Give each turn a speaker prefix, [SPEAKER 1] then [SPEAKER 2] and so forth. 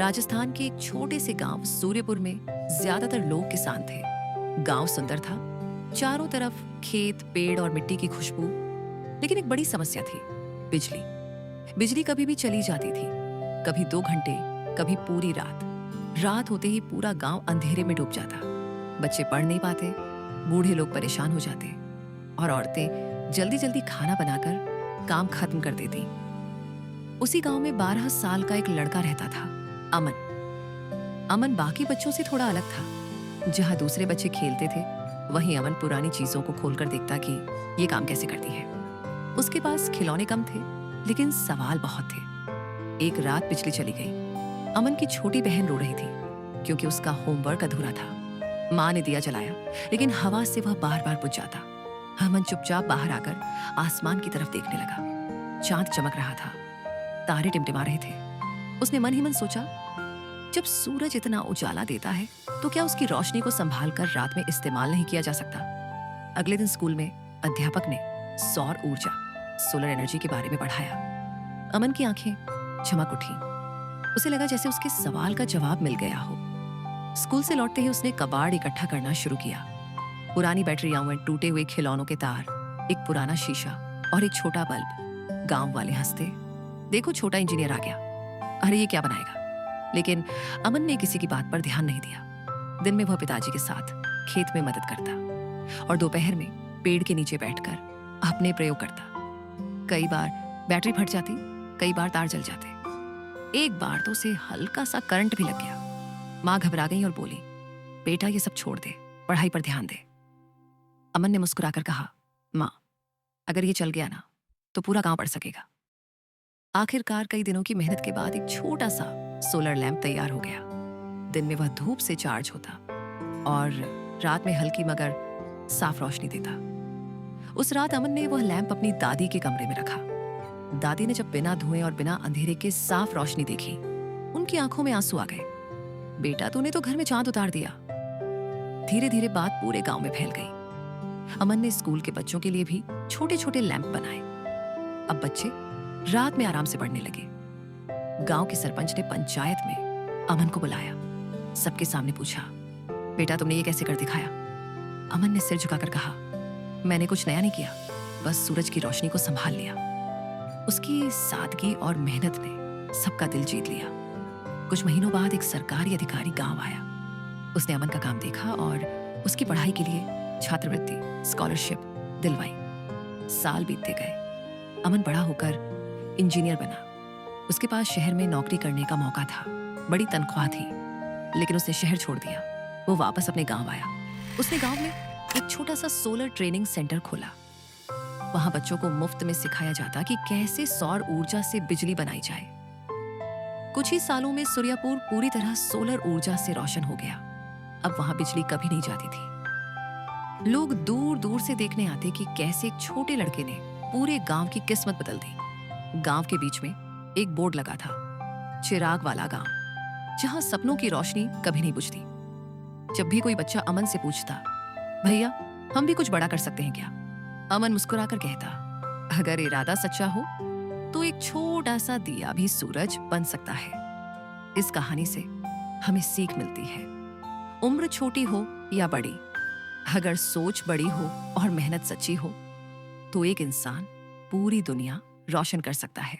[SPEAKER 1] राजस्थान के एक छोटे से गांव सूर्यपुर में ज्यादातर लोग किसान थे। गांव सुंदर था, चारों तरफ खेत, पेड़ और मिट्टी की खुशबू। लेकिन एक बड़ी समस्या थी, बिजली। बिजली कभी भी चली जाती थी, कभी 2 घंटे, कभी पूरी रात। रात होते ही पूरा गांव अंधेरे में डूब जाता। बच्चे पढ़ नहीं पाते, बूढ़े लोग परेशान हो जाते और औरतें जल्दी जल्दी खाना बनाकर काम खत्म कर देती। उसी गांव में 12 साल का एक लड़का रहता था, अमन। अमन बाकी बच्चों से थोड़ा अलग था। जहां दूसरे बच्चे खेलते थे, वहीं अमन पुरानी चीजों को खोलकर देखता कि ये काम कैसे करती है। उसके पास खिलौने कम थे, लेकिन सवाल बहुत थे। एक रात बिजली चली गई। अमन की छोटी बहन रो रही थी क्योंकि उसका होमवर्क अधूरा था। माँ ने दिया जलाया, लेकिन हवा से वह बार बार बुझ जाता। अमन चुपचाप बाहर आकर आसमान की तरफ देखने लगा। चांद चमक रहा था, तारे टिमटिमा रहे थे। उसने मन ही मन सोचा, जब सूरज इतना उजाला देता है तो क्या उसकी रोशनी को संभाल कर रात में इस्तेमाल नहीं किया जा सकता। अगले दिन स्कूल में अध्यापक ने सौर ऊर्जा, सोलर एनर्जी के बारे में पढ़ाया। अमन की आंखें चमक उठी। उसे लगा जैसे उसके सवाल का जवाब मिल गया हो। स्कूल से लौटते ही उसने कबाड़ इकट्ठा करना शुरू किया। पुरानी बैटरियां में टूटे हुए खिलौनों के तार, एक पुराना शीशा और एक छोटा बल्ब। गांव वाले हंसते, देखो छोटा इंजीनियर आ गया, अरे ये क्या बनाएगा। लेकिन अमन ने किसी की बात पर ध्यान नहीं दिया। दिन में वह पिताजी के साथ खेत में मदद करता और दोपहर में पेड़ के नीचे बैठकर अपने प्रयोग करता। कई बार बैटरी फट जाती, कई बार तार जल जाते। एक बार तो उसे हल्का सा करंट भी लग गया। माँ घबरा गई और बोली, बेटा ये सब छोड़ दे, पढ़ाई पर ध्यान दे। अमन ने मुस्कुराकर कहा, माँ अगर ये चल गया ना तो पूरा गांव पढ़ सकेगा। आखिरकार कई दिनों की मेहनत के बाद एक छोटा सा सोलर लैंप तैयार हो गया। दिन में वह धूप से चार्ज होता और रात में हल्की मगर साफ रोशनी देता। उस रात अमन ने वह लैंप अपनी दादी के कमरे में रखा। दादी ने जब बिना धुएं और बिना अंधेरे के साफ रोशनी देखी, उनकी आंखों में आंसू आ गए। बेटा तूने तो घर में चांद उतार दिया। धीरे धीरे बात पूरे गांव में फैल गई। अमन ने स्कूल के बच्चों के लिए भी छोटे छोटे लैंप बनाए। अब बच्चे रात में आराम से पढ़ने लगे। गांव के सरपंच ने पंचायत में अमन को बुलाया। सबके सामने पूछा, बेटा तुमने ये कैसे कर दिखाया। अमन ने सिर झुकाकर कहा, मैंने कुछ नया नहीं किया, बस सूरज की रोशनी को संभाल लिया। उसकी सादगी और मेहनत ने सबका दिल जीत लिया। कुछ महीनों बाद एक सरकारी अधिकारी गांव आया। उसने अमन का काम देखा और उसकी पढ़ाई के लिए छात्रवृत्ति, स्कॉलरशिप दिलवाई। साल बीतते गए। अमन बड़ा होकर इंजीनियर बना। उसके पास शहर में नौकरी करने का मौका था, बड़ी तनख्वाह थी, लेकिन उसने शहर छोड़ दिया। वो वापस अपने गांव आया। उसने गांव में एक छोटा सा सोलर ट्रेनिंग सेंटर खोला। वहां बच्चों को मुफ्त में सिखाया जाता कि कैसे सौर ऊर्जा से बिजली बनाई जाए। कुछ ही सालों में सूर्यपुर पूरी तरह सोलर ऊर्जा से रोशन हो गया। अब वहां बिजली कभी नहीं जाती थी। लोग दूर दूर से देखने आते कि कैसे एक छोटे लड़के ने पूरे गांव की किस्मत बदल दी। गांव के बीच में एक बोर्ड लगा था, चिराग वाला गांव, जहां सपनों की रोशनी कभी नहीं बुझती। जब भी कोई बच्चा अमन से पूछता, भैया हम भी कुछ बड़ा कर सकते हैं क्या, अमन मुस्कुराकर कहता, अगर इरादा सच्चा हो तो एक छोटा सा दिया भी सूरज बन सकता है। इस कहानी से हमें सीख मिलती है, उम्र छोटी हो या बड़ी, अगर सोच बड़ी हो और मेहनत सच्ची हो तो एक इंसान पूरी दुनिया रोशन कर सकता है।